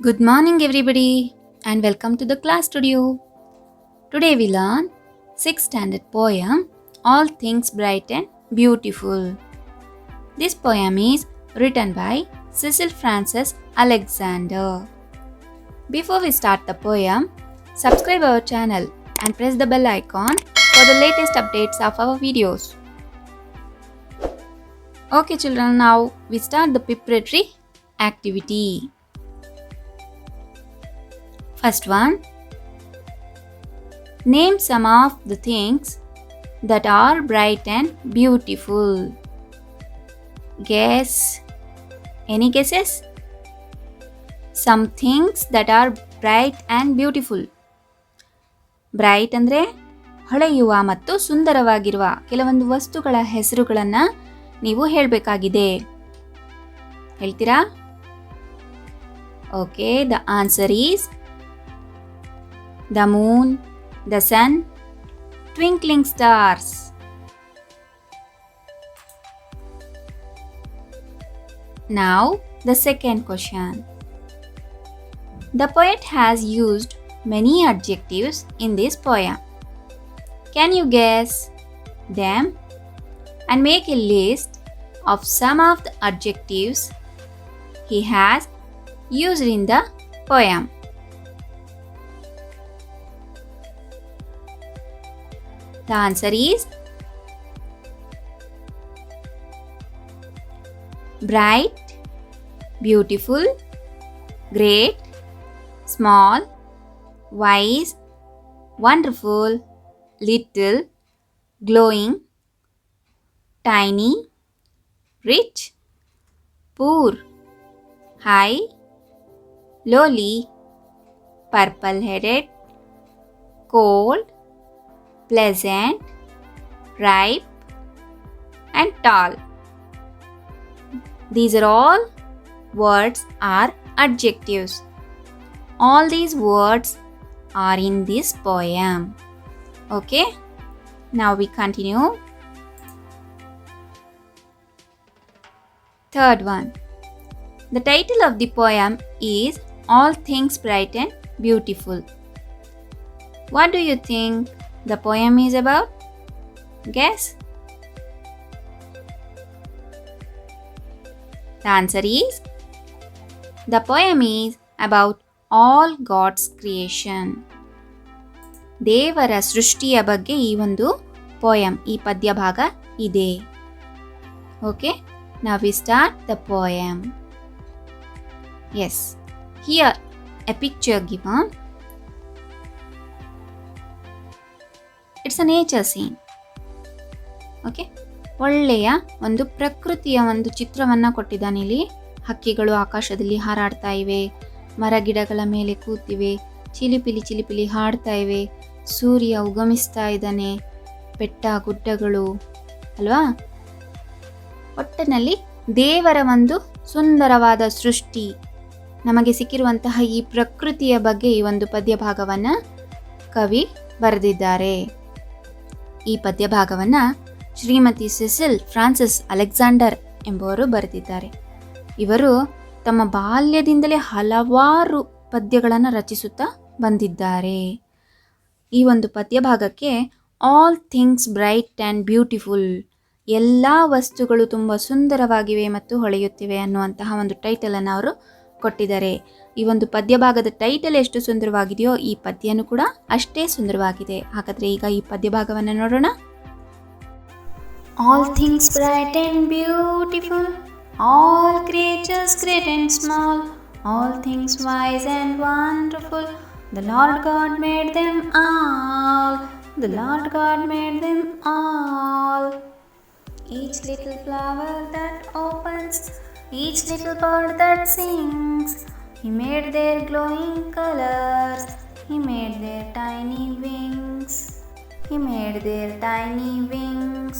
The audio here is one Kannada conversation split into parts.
Good morning, everybody, and welcome to the class studio. Today we learn 6th standard poem All Things Bright and Beautiful. This poem is written by Cecil Frances Alexander. Before we start the poem, subscribe our channel and press the bell icon for the latest updates of our videos. Okay, children, now we start the preparatory activity. First one, name some of the things that are bright and beautiful. Guess. Any guesses? Some things that are bright and beautiful. Bright ಅಂದರೆ ಹೊಳೆಯುವ ಮತ್ತು ಸುಂದರವಾಗಿರುವ ಕೆಲವೊಂದು ವಸ್ತುಗಳ ಹೆಸರುಗಳನ್ನು ನೀವು ಹೇಳಬೇಕಾಗಿದೆ. ಹೇಳ್ತೀರಾ? Okay, the answer is the moon, the sun, twinkling stars. Now, the second question. The poet has used many adjectives in this poem. Can you guess them and make a list of some of the adjectives he has used in the poem? The answer is bright, beautiful, great, small, wise, wonderful, little, glowing, tiny, rich, poor, high, lowly, purple-headed, cold, pleasant, ripe, and tall. These are all words are adjectives. All these words are in this poem. Okay? Now we continue. Third one. The title of the poem is All Things Bright and Beautiful. What do you think the poem is about? Guess. The answer is the poem is about all God's creation. ದೇವರ ಸೃಷ್ಟಿಯ ಬಗ್ಗೆ ಈ ಒಂದು ಪೋಯಮ್, ಈ ಪದ್ಯ ಭಾಗ ಇದೆ. Okay, now we start the poem. Yes, here a picture given. It's a nature scene. Okay, ಒಳ್ಳೆಯ ಒಂದು ಪ್ರಕೃತಿಯ ಒಂದು ಚಿತ್ರವನ್ನು ಕೊಟ್ಟಿದ್ದಾನೆ. ಇಲ್ಲಿ ಹಕ್ಕಿಗಳು ಆಕಾಶದಲ್ಲಿ ಹಾರಾಡ್ತಾ ಇವೆ, ಮರಗಿಡಗಳ ಮೇಲೆ ಕೂತಿವೆ, ಚಿಲಿಪಿಲಿ ಚಿಲಿಪಿಲಿ ಹಾಡ್ತಾ ಇವೆ, ಸೂರ್ಯ ಉಗಮಿಸ್ತಾ ಇದ್ದಾನೆ, ಬೆಟ್ಟ ಗುಡ್ಡಗಳು ಅಲ್ವಾ. ಒಟ್ಟಿನಲ್ಲಿ ದೇವರ ಒಂದು ಸುಂದರವಾದ ಸೃಷ್ಟಿ ನಮಗೆ ಸಿಕ್ಕಿರುವಂತಹ ಈ ಪ್ರಕೃತಿಯ ಬಗ್ಗೆ ಈ ಒಂದು ಪದ್ಯ ಭಾಗವನ್ನು ಕವಿ ಬರೆದಿದ್ದಾರೆ. ಈ ಪದ್ಯ ಭಾಗವನ್ನು ಶ್ರೀಮತಿ ಸೆಸಿಲ್ ಫ್ರಾನ್ಸಿಸ್ ಅಲೆಕ್ಸಾಂಡರ್ ಎಂಬುವರು ಬರೆದಿದ್ದಾರೆ. ಇವರು ತಮ್ಮ ಬಾಲ್ಯದಿಂದಲೇ ಹಲವಾರು ಪದ್ಯಗಳನ್ನು ರಚಿಸುತ್ತಾ ಬಂದಿದ್ದಾರೆ. ಈ ಒಂದು ಪದ್ಯ ಭಾಗಕ್ಕೆ all things bright and beautiful, ಎಲ್ಲ ವಸ್ತುಗಳು ತುಂಬ ಸುಂದರವಾಗಿವೆ ಮತ್ತು ಹೊಳೆಯುತ್ತಿವೆ ಅನ್ನುವಂತಹ ಒಂದು ಟೈಟಲನ್ನು ಅವರು ಕೊಟ್ಟಿದ್ದಾರೆ. ಈ ಒಂದು ಪದ್ಯ ಭಾಗದ ಟೈಟಲ್ ಎಷ್ಟು ಸುಂದರವಾಗಿದೆಯೋ ಈ ಪದ್ಯನೂ ಕೂಡ ಅಷ್ಟೇ ಸುಂದರವಾಗಿದೆ. ಹಾಗಾದರೆ ಈಗ ಈ ಪದ್ಯ ಭಾಗವನ್ನು ನೋಡೋಣ. All things bright and beautiful, all creatures great and small, all things wise and wonderful, the Lord God made them all, the Lord God made them all. Each little flower that opens, each little bird that sings, He made their glowing colors, He made their tiny wings, He made their tiny wings.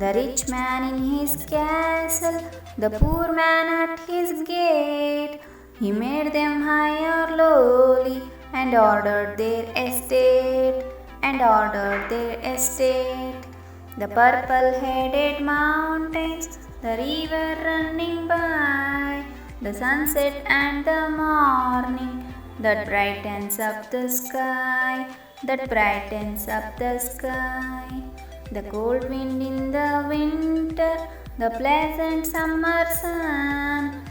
The rich man in his castle, the poor man at his gate, He made them high or lowly, and ordered their estate, and ordered their estate. The purple-headed mountains, the river running by, the sunset and the morning, that brightens up the sky, that brightens up the sky. The cold wind in the winter, the pleasant summer sun,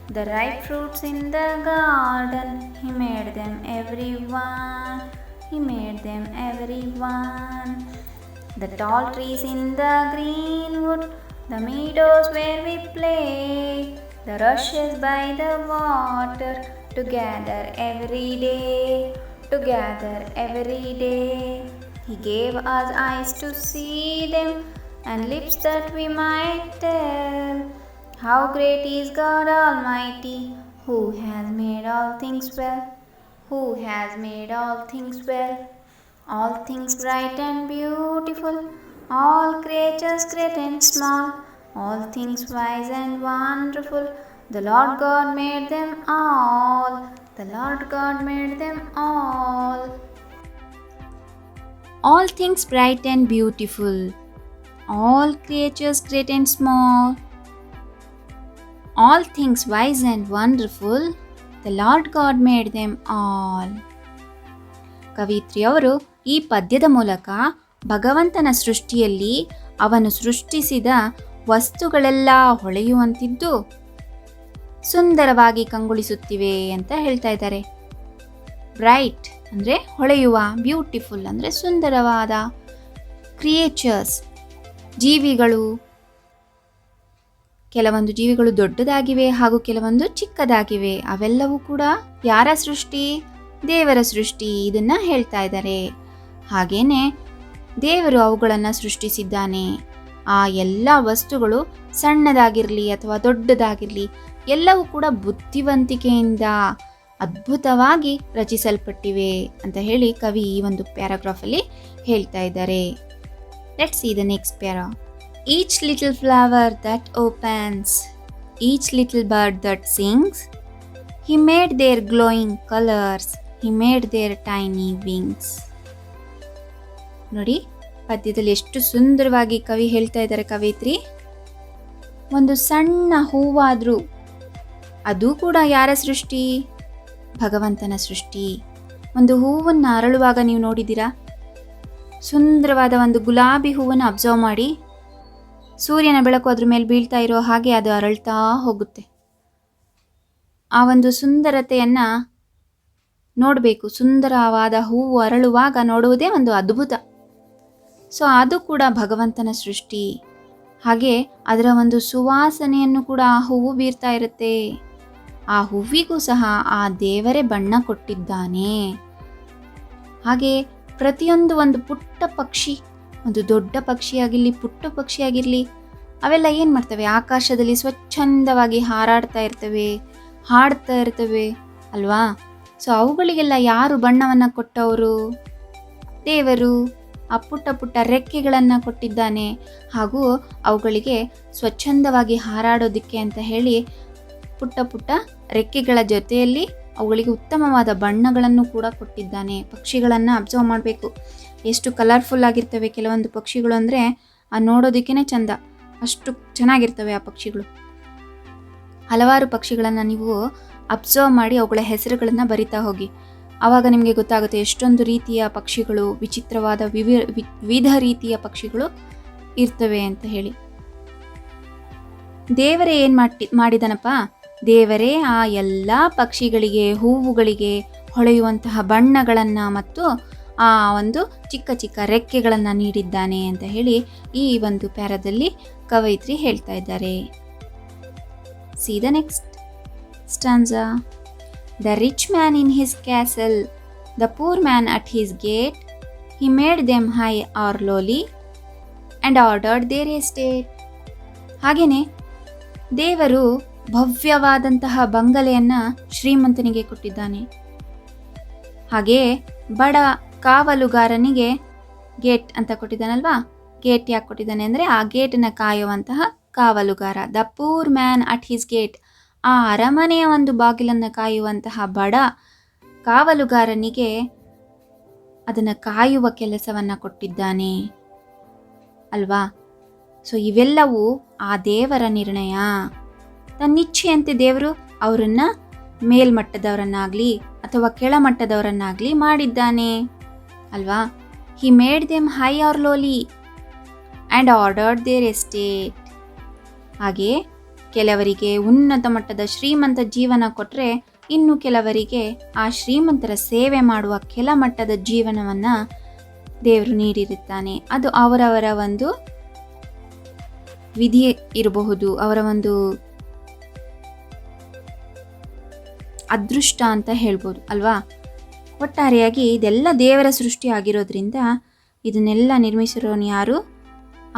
the ripe fruits in the garden, He made them everyone, He made them everyone. The tall trees in the green wood, the meadows where we play, the rushes by the water, together every day, together every day. He gave us eyes to see them, and lips that we might tell, how great is God Almighty, who has made all things well, who has made all things well. All things bright and beautiful, all creatures great and small, all things wise and wonderful, the Lord God made them all, the Lord God made them all. All things bright and beautiful, all creatures great and small, all things wise and wonderful, the Lord God made them all. ಕವಿತ್ರಿಯವರು ಈ ಪದ್ಯದ ಮೂಲಕ ಭಗವಂತನ ಸೃಷ್ಟಿಯಲ್ಲಿ ಅವನು ಸೃಷ್ಟಿಸಿದ ವಸ್ತುಗಳೆಲ್ಲ ಹೊಳೆಯುವಂತಿದ್ದು ಸುಂದರವಾಗಿ ಕಂಗೊಳಿಸುತ್ತಿವೆ ಅಂತ ಹೇಳ್ತಾ ಇದ್ದಾರೆ. ಬ್ರೈಟ್ ಅಂದರೆ ಹೊಳೆಯುವ, ಬ್ಯೂಟಿಫುಲ್ ಅಂದರೆ ಸುಂದರವಾದ, ಕ್ರಿಯೇಚರ್ಸ್ ಜೀವಿಗಳು, ಕೆಲವೊಂದು ಜೀವಿಗಳು ದೊಡ್ಡದಾಗಿವೆ ಹಾಗೂ ಕೆಲವೊಂದು ಚಿಕ್ಕದಾಗಿವೆ. ಅವೆಲ್ಲವೂ ಕೂಡ ಯಾರ ಸೃಷ್ಟಿ? ದೇವರ ಸೃಷ್ಟಿ. ಇದನ್ನು ಹೇಳ್ತಾ ಇದ್ದಾರೆ. ಹಾಗೇನೆ ದೇವರು ಅವುಗಳನ್ನು ಸೃಷ್ಟಿಸಿದ್ದಾನೆ. ಆ ಎಲ್ಲ ವಸ್ತುಗಳು ಸಣ್ಣದಾಗಿರಲಿ ಅಥವಾ ದೊಡ್ಡದಾಗಿರಲಿ ಎಲ್ಲವೂ ಕೂಡ ಬುದ್ಧಿವಂತಿಕೆಯಿಂದ ಅದ್ಭುತವಾಗಿ ರಚಿಸಲ್ಪಟ್ಟಿವೆ ಅಂತ ಹೇಳಿ ಕವಿ ಈ ಒಂದು ಪ್ಯಾರಾಗ್ರಾಫಲ್ಲಿ ಹೇಳ್ತಾ ಇದ್ದಾರೆ. Let's see the next para. Each little flower that opens, each little bird that sings, He made their glowing colors, He made their tiny wings. ನೋಡಿ, ಪದ್ಯದಲ್ಲಿ ಎಷ್ಟು ಸುಂದರವಾಗಿ ಕವಿ ಹೇಳ್ತಾ ಇದ್ದಾರೆ ಕವಯಿತ್ರಿ. ಒಂದು ಸಣ್ಣ ಹೂವಾದರೂ ಅದು ಕೂಡ ಯಾರ ಸೃಷ್ಟಿ? ಭಗವಂತನ ಸೃಷ್ಟಿ. ಒಂದು ಹೂವನ್ನು ಅರಳುವಾಗ ನೀವು ನೋಡಿದ್ದೀರಾ? ಸುಂದರವಾದ ಒಂದು ಗುಲಾಬಿ ಹೂವನ್ನು ಅಬ್ಸರ್ವ್ ಮಾಡಿ, ಸೂರ್ಯನ ಬೆಳಕು ಅದ್ರ ಮೇಲೆ ಬೀಳ್ತಾ ಇರೋ ಹಾಗೆ ಅದು ಅರಳ್ತಾ ಹೋಗುತ್ತೆ. ಆ ಒಂದು ಸುಂದರತೆಯನ್ನು ನೋಡಬೇಕು. ಸುಂದರವಾದ ಹೂವು ಅರಳುವಾಗ ನೋಡುವುದೇ ಒಂದು ಅದ್ಭುತ. ಸೊ ಅದು ಕೂಡ ಭಗವಂತನ ಸೃಷ್ಟಿ. ಹಾಗೆ ಅದರ ಒಂದು ಸುವಾಸನೆಯನ್ನು ಕೂಡ ಆ ಹೂವು ಬೀರ್ತಾ ಇರುತ್ತೆ. ಆ ಹೂವಿಗೂ ಸಹ ಆ ದೇವರೇ ಬಣ್ಣ ಕೊಟ್ಟಿದ್ದಾನೆ. ಹಾಗೆ ಪ್ರತಿಯೊಂದು ಒಂದು ಪುಟ್ಟ ಪಕ್ಷಿ, ಒಂದು ದೊಡ್ಡ ಪಕ್ಷಿಯಾಗಿರಲಿ ಪುಟ್ಟ ಪಕ್ಷಿಯಾಗಿರಲಿ, ಅವೆಲ್ಲ ಏನು ಮಾಡ್ತವೆ? ಆಕಾಶದಲ್ಲಿ ಸ್ವಚ್ಛಂದವಾಗಿ ಹಾರಾಡ್ತಾ ಇರ್ತವೆ, ಹಾಡ್ತಾ ಇರ್ತವೆ ಅಲ್ವಾ? ಸೊ ಅವುಗಳಿಗೆಲ್ಲ ಯಾರು ಬಣ್ಣವನ್ನು ಕೊಟ್ಟವರು? ದೇವರು. ಆ ಪುಟ್ಟ ಪುಟ್ಟ ರೆಕ್ಕೆಗಳನ್ನು ಕೊಟ್ಟಿದ್ದಾನೆ, ಹಾಗೂ ಅವುಗಳಿಗೆ ಸ್ವಚ್ಛಂದವಾಗಿ ಹಾರಾಡೋದಕ್ಕೆ ಅಂತ ಹೇಳಿ ಪುಟ್ಟ ಪುಟ್ಟ ರೆಕ್ಕೆಗಳ ಜೊತೆಯಲ್ಲಿ ಅವುಗಳಿಗೆ ಉತ್ತಮವಾದ ಬಣ್ಣಗಳನ್ನು ಕೂಡ ಕೊಟ್ಟಿದ್ದಾನೆ. ಪಕ್ಷಿಗಳನ್ನು ಅಬ್ಸರ್ವ್ ಮಾಡಬೇಕು, ಎಷ್ಟು ಕಲರ್ಫುಲ್ ಆಗಿರ್ತವೆ ಕೆಲವೊಂದು ಪಕ್ಷಿಗಳು ಅಂದರೆ ಆ ನೋಡೋದಕ್ಕೇ ಚಂದ, ಅಷ್ಟು ಚೆನ್ನಾಗಿರ್ತವೆ ಆ ಪಕ್ಷಿಗಳು. ಹಲವಾರು ಪಕ್ಷಿಗಳನ್ನು ನೀವು ಅಬ್ಸರ್ವ್ ಮಾಡಿ ಅವುಗಳ ಹೆಸರುಗಳನ್ನು ಬರಿತಾ ಹೋಗಿ, ಆವಾಗ ನಿಮಗೆ ಗೊತ್ತಾಗುತ್ತೆ ಎಷ್ಟೊಂದು ರೀತಿಯ ಪಕ್ಷಿಗಳು, ವಿಚಿತ್ರವಾದ ವಿವಿಧ ರೀತಿಯ ಪಕ್ಷಿಗಳು ಇರ್ತವೆ ಅಂತ ಹೇಳಿ. ದೇವರೇ ಏನು ಮಾಡಿದನಪ್ಪ? ದೇವರೇ ಆ ಎಲ್ಲ ಪಕ್ಷಿಗಳಿಗೆ, ಹೂವುಗಳಿಗೆ ಹೊಳೆಯುವಂತಹ ಬಣ್ಣಗಳನ್ನು ಮತ್ತು ಆ ಒಂದು ಚಿಕ್ಕ ಚಿಕ್ಕ ರೆಕ್ಕೆಗಳನ್ನು ನೀಡಿದ್ದಾನೆ ಅಂತ ಹೇಳಿ ಈ ಒಂದು ಪ್ಯಾರಾದಲ್ಲಿ ಕವಯಿತ್ರಿ ಹೇಳ್ತಾ ಇದ್ದಾರೆ. See the next stanza. The rich man in his castle, the poor man at his gate, he made them high or lowly and ordered their estate. ಹಾಗೆಯೇ ದೇವರು ಭವ್ಯವಾದಂತಹ ಬಂಗಲೆಯನ್ನು ಶ್ರೀಮಂತನಿಗೆ ಕೊಟ್ಟಿದ್ದಾನೆ. ಹಾಗೆಯೇ ಬಡ ಕಾವಲುಗಾರನಿಗೆ ಗೇಟ್ ಅಂತ ಕೊಟ್ಟಿದ್ದಾನಲ್ವಾ? ಗೇಟ್ ಯಾಕೆ ಕೊಟ್ಟಿದ್ದಾನೆ ಅಂದರೆ ಆ ಗೇಟನ್ನು ಕಾಯುವಂತಹ ಕಾವಲುಗಾರ. The poor man at his gate, ಆ ಅರಮನೆಯ ಒಂದು ಬಾಗಿಲನ್ನು ಕಾಯುವಂತಹ ಬಡ ಕಾವಲುಗಾರನಿಗೆ ಅದನ್ನು ಕಾಯುವ ಕೆಲಸವನ್ನು ಕೊಟ್ಟಿದ್ದಾನೆ ಅಲ್ವಾ? ಸೊ ಇವೆಲ್ಲವೂ ಆ ದೇವರ ನಿರ್ಣಯ. ತನ್ನಿಚ್ಛೆಯಂತೆ ದೇವರು ಅವರನ್ನು ಮೇಲ್ಮಟ್ಟದವರನ್ನಾಗಲಿ ಅಥವಾ ಕೆಳಮಟ್ಟದವರನ್ನಾಗಲಿ ಮಾಡಿದ್ದಾನೆ ಅಲ್ವಾ. He made them high or lowly and ordered their estate. ಹಾಗೆ ಕೆಲವರಿಗೆ ಉನ್ನತ ಮಟ್ಟದ ಶ್ರೀಮಂತ ಜೀವನ ಕೊಟ್ಟರೆ ಇನ್ನು ಕೆಲವರಿಗೆ ಆ ಶ್ರೀಮಂತರ ಸೇವೆ ಮಾಡುವ ಕೆಳಮಟ್ಟದ ಜೀವನವನ್ನು ದೇವರು ನೀಡಿರುತ್ತಾನೆ. ಅದು ಅವರವರ ಒಂದು ವಿಧಿ ಇರಬಹುದು, ಅವರ ಒಂದು ಅದೃಷ್ಟ ಅಂತ ಹೇಳ್ಬೋದು ಅಲ್ವಾ. ಒಟ್ಟಾರೆಯಾಗಿ ಇದೆಲ್ಲ ದೇವರ ಸೃಷ್ಟಿ ಆಗಿರೋದ್ರಿಂದ ಇದನ್ನೆಲ್ಲ ನಿರ್ಮಿಸಿರೋನು ಯಾರು?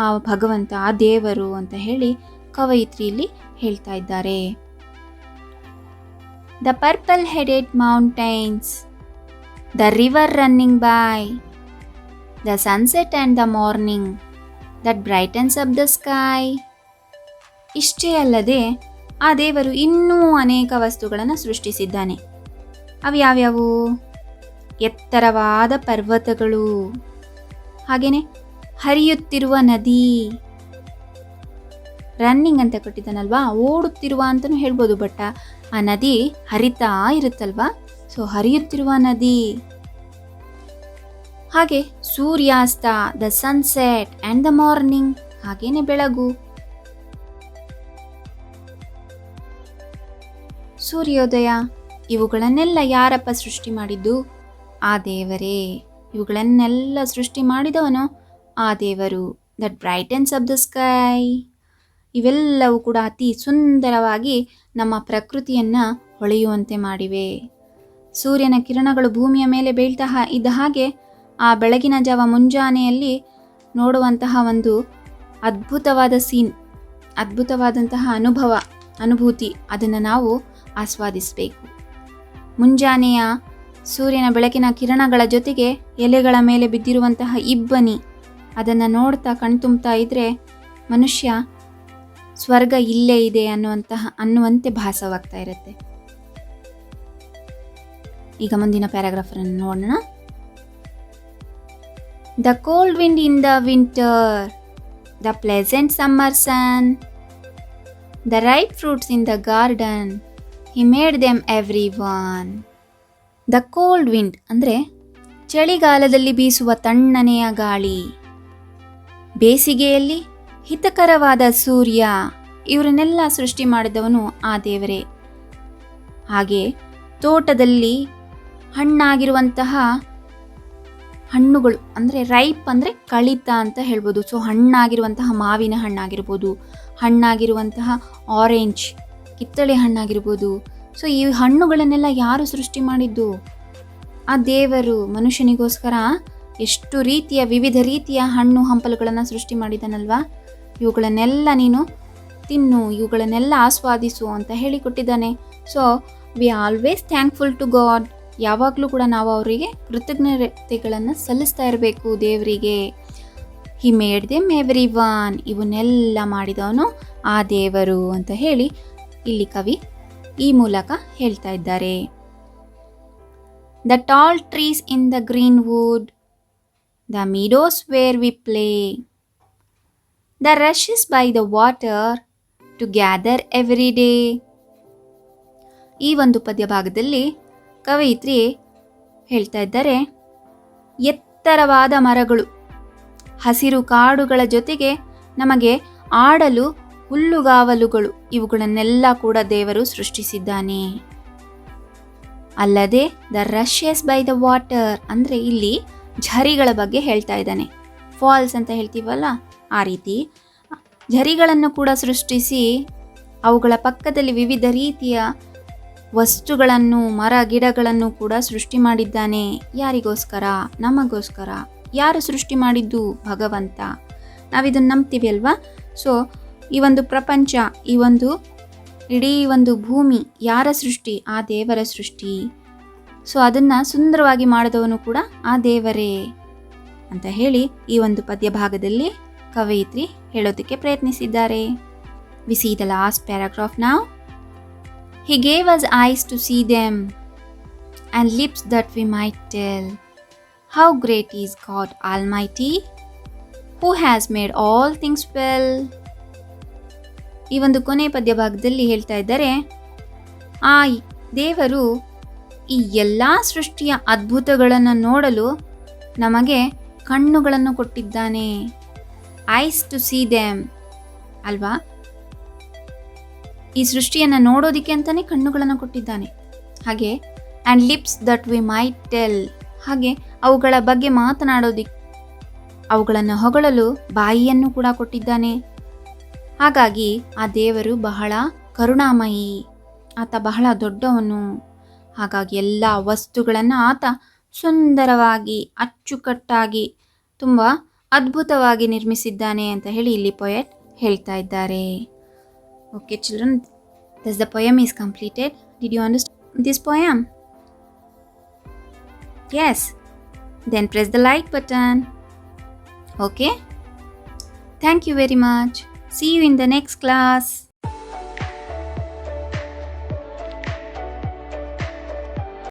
ಆ ಭಗವಂತ, ಆ ದೇವರು ಅಂತ ಹೇಳಿ ಕವಯಿತ್ರಿಯಲ್ಲಿ ಹೇಳ್ತಾ ಇದ್ದಾರೆ. The purple headed mountains, the river running by, the sunset and the morning that brightens up the sky. ಇಷ್ಟೇ ಅಲ್ಲದೆ ಆ ದೇವರು ಇನ್ನೂ ಅನೇಕ ವಸ್ತುಗಳನ್ನು ಸೃಷ್ಟಿಸಿದ್ದಾನೆ. ಅವು ಯಾವ್ಯಾವು? ಎತ್ತರವಾದ ಪರ್ವತಗಳು, ಹಾಗೆಯೇ ಹರಿಯುತ್ತಿರುವ ನದಿ, ರನ್ನಿಂಗ್ ಅಂತ ಕೊಟ್ಟಿದ್ದಾನಲ್ವಾ, ಓಡುತ್ತಿರುವ ಅಂತಲೂ ಹೇಳ್ಬೋದು, ಬಟ್ ಆ ನದಿ ಹರಿತಾ ಇರುತ್ತಲ್ವಾ, ಸೊ ಹರಿಯುತ್ತಿರುವ ನದಿ. ಹಾಗೆ ಸೂರ್ಯಾಸ್ತ, the sunset and the morning, ಹಾಗೇನೆ ಬೆಳಗು, ಸೂರ್ಯೋದಯ. ಇವುಗಳನ್ನೆಲ್ಲ ಯಾರಪ್ಪ ಸೃಷ್ಟಿ ಮಾಡಿದ್ದು? ಆ ದೇವರೇ. ಇವುಗಳನ್ನೆಲ್ಲ ಸೃಷ್ಟಿ ಮಾಡಿದವನು ಆ ದೇವರು. That brightens up the sky. ಇವೆಲ್ಲವೂ ಕೂಡ ಅತಿ ಸುಂದರವಾಗಿ ನಮ್ಮ ಪ್ರಕೃತಿಯನ್ನು ಹೊಳೆಯುವಂತೆ ಮಾಡಿವೆ. ಸೂರ್ಯನ ಕಿರಣಗಳು ಭೂಮಿಯ ಮೇಲೆ ಬೀಳ್ತಾ ಇದ್ದ ಹಾಗೆ ಆ ಬೆಳಗಿನ ಜಾವ ಮುಂಜಾನೆಯಲ್ಲಿ ನೋಡುವಂತಹ ಒಂದು ಅದ್ಭುತವಾದ ಸೀನ್, ಅದ್ಭುತವಾದಂತಹ ಅನುಭೂತಿ, ಅದನ್ನು ನಾವು ಆಸ್ವಾದಿಸಬೇಕು. ಮುಂಜಾನೆಯ ಸೂರ್ಯನ ಬೆಳಕಿನ ಕಿರಣಗಳ ಜೊತೆಗೆ ಎಲೆಗಳ ಮೇಲೆ ಬಿದ್ದಿರುವಂತಹ ಇಬ್ಬನಿ, ಅದನ್ನು ನೋಡ್ತಾ ಕಣ್ತುಂಬ್ತಾ ಇದ್ದರೆ ಮನುಷ್ಯ ಸ್ವರ್ಗ ಇಲ್ಲೇ ಇದೆ ಅನ್ನುವಂತೆ ಭಾಸವಾಗ್ತಾ ಇರುತ್ತೆ. ಈಗ ಮುಂದಿನ ಪ್ಯಾರಾಗ್ರಾಫನ್ನು ನೋಡೋಣ. The cold wind in the winter, the pleasant summer sun, the ripe fruits in the garden, he made them every one. The cold wind ಅಂದರೆ ಚಳಿಗಾಲದಲ್ಲಿ ಬೀಸುವ ತಣ್ಣನೆಯ ಗಾಳಿ, ಬೇಸಿಗೆಯಲ್ಲಿ ಹಿತಕರವಾದ ಸೂರ್ಯ, ಇವರನ್ನೆಲ್ಲ ಸೃಷ್ಟಿ ಮಾಡಿದವನು ಆ ದೇವರೇ. ಹಾಗೆ ತೋಟದಲ್ಲಿ ಹಣ್ಣಾಗಿರುವಂತಹ ಹಣ್ಣುಗಳು, ಅಂದರೆ ರೈಪ್ ಅಂದರೆ ಕಳಿತ ಅಂತ ಹೇಳ್ಬೋದು. ಸೊ ಹಣ್ಣಾಗಿರುವಂತಹ ಮಾವಿನ ಹಣ್ಣಾಗಿರ್ಬೋದು, ಹಣ್ಣಾಗಿರುವಂತಹ ಆರೆಂಜ್ ಕಿತ್ತಳೆ ಹಣ್ಣಾಗಿರ್ಬೋದು. ಸೊ ಈ ಹಣ್ಣುಗಳನ್ನೆಲ್ಲ ಯಾರು ಸೃಷ್ಟಿ ಮಾಡಿದ್ದು? ಆ ದೇವರು. ಮನುಷ್ಯನಿಗೋಸ್ಕರ ಎಷ್ಟು ರೀತಿಯ ವಿವಿಧ ರೀತಿಯ ಹಣ್ಣು ಹಂಪಲುಗಳನ್ನು ಸೃಷ್ಟಿ ಮಾಡಿದ್ದಾನಲ್ವಾ. ಇವುಗಳನ್ನೆಲ್ಲ ನೀನು ತಿನ್ನು, ಇವುಗಳನ್ನೆಲ್ಲ ಆಸ್ವಾದಿಸು ಅಂತ ಹೇಳಿಕೊಟ್ಟಿದ್ದಾನೆ. So we always thankful to God. ಯಾವಾಗಲೂ ಕೂಡ ನಾವು ಅವರಿಗೆ ಕೃತಜ್ಞತೆಗಳನ್ನು ಸಲ್ಲಿಸ್ತಾ ಇರಬೇಕು ದೇವರಿಗೆ. He made them every one. ಇವನ್ನೆಲ್ಲ ಮಾಡಿದವನು ಆ ದೇವರು ಅಂತ ಹೇಳಿ ಇಲ್ಲಿ ಕವಿ ಈ ಮೂಲಕ ಹೇಳ್ತಾ ಇದ್ದಾರೆ. The tall trees in the green wood, the meadows where we play, the rushes by the water to gather every day. ಈ ಒಂದು ಪದ್ಯ ಭಾಗದಲ್ಲಿ ಕವಯಿತ್ರಿ ಹೇಳ್ತಾ ಇದ್ದಾರೆ, ಎತ್ತರವಾದ ಮರಗಳು, ಹಸಿರು ಕಾಡುಗಳ ಜೊತೆಗೆ ನಮಗೆ ಆಡಲು ಹುಲ್ಲುಗಾವಲುಗಳು, ಇವುಗಳನ್ನೆಲ್ಲ ಕೂಡ ದೇವರು ಸೃಷ್ಟಿಸಿದ್ದಾನೆ. ಅಲ್ಲದೆ the rushes by the water ಅಂದರೆ ಇಲ್ಲಿ ಝರಿಗಳ ಬಗ್ಗೆ ಹೇಳ್ತಾ ಇದ್ದಾನೆ. ಫಾಲ್ಸ್ ಅಂತ ಹೇಳ್ತೀವಲ್ಲ, ಆ ರೀತಿ ಝರಿಗಳನ್ನು ಕೂಡ ಸೃಷ್ಟಿಸಿ ಅವುಗಳ ಪಕ್ಕದಲ್ಲಿ ವಿವಿಧ ರೀತಿಯ ವಸ್ತುಗಳನ್ನು, ಮರ ಗಿಡಗಳನ್ನು ಕೂಡ ಸೃಷ್ಟಿ ಮಾಡಿದ್ದಾನೆ. ಯಾರಿಗೋಸ್ಕರ? ನಮಗೋಸ್ಕರ. ಯಾರು ಸೃಷ್ಟಿ ಮಾಡಿದ್ದು? ಭಗವಂತ. ನಾವಿದನ್ನು ನಂಬ್ತೀವಿ ಅಲ್ವಾ. ಸೊ ಈ ಒಂದು ಪ್ರಪಂಚ, ಈ ಒಂದು ಇಡೀ ಒಂದು ಭೂಮಿ ಯಾರ ಸೃಷ್ಟಿ? ಆ ದೇವರ ಸೃಷ್ಟಿ. ಸೊ ಅದನ್ನು ಸುಂದರವಾಗಿ ಮಾಡಿದವನು ಕೂಡ ಆ ದೇವರೇ ಅಂತ ಹೇಳಿ ಈ ಒಂದು ಪದ್ಯ ಭಾಗದಲ್ಲಿ ಕವಯಿತ್ರಿ ಹೇಳೋದಕ್ಕೆ ಪ್ರಯತ್ನಿಸಿದ್ದಾರೆ. We see the last paragraph now. He gave us eyes to see them and lips that we might tell how great is God Almighty, who has made all things well. ಈ ಒಂದು ಕೊನೆ ಪದ್ಯ ಭಾಗದಲ್ಲಿ ಹೇಳ್ತಾ ಇದ್ದಾರೆ, ಆ ದೇವರು ಈ ಎಲ್ಲ ಸೃಷ್ಟಿಯ ಅದ್ಭುತಗಳನ್ನು ನೋಡಲು ನಮಗೆ ಕಣ್ಣುಗಳನ್ನು ಕೊಟ್ಟಿದ್ದಾನೆ. ಐಸ್ ಟು ಸಿ ದೆಮ್ ಅಲ್ವಾ? ಈ ಸೃಷ್ಟಿಯನ್ನು ನೋಡೋದಿಕ್ಕೆ ಅಂತಲೇ ಕಣ್ಣುಗಳನ್ನು ಕೊಟ್ಟಿದ್ದಾನೆ. ಹಾಗೆ and lips that we might tell, ಹಾಗೆ ಅವುಗಳ ಬಗ್ಗೆ ಮಾತನಾಡೋದಿಕ್ಕೆ, ಅವುಗಳನ್ನು ಹೊಗಳಲು ಬಾಯಿಯನ್ನು ಕೂಡ ಕೊಟ್ಟಿದ್ದಾನೆ. ಹಾಗಾಗಿ ಆ ದೇವರು ಬಹಳ ಕರುಣಾಮಯಿ, ಆತ ಬಹಳ ದೊಡ್ಡವನು. ಹಾಗಾಗಿ ಎಲ್ಲ ವಸ್ತುಗಳನ್ನು ಆತ ಸುಂದರವಾಗಿ ಅಚ್ಚುಕಟ್ಟಾಗಿ ತುಂಬ ಅದ್ಭುತವಾಗಿ ನಿರ್ಮಿಸಿದ್ದಾನೆ ಅಂತ ಹೇಳಿ ಇಲ್ಲಿ ಪೊಯೆಟ್ ಹೇಳ್ತಾ ಇದ್ದಾರೆ. Okay children, thus the poem is completed. Did you understand this poem? Yes. Then press the like button. Okay. Thank you very much. See you in the next class.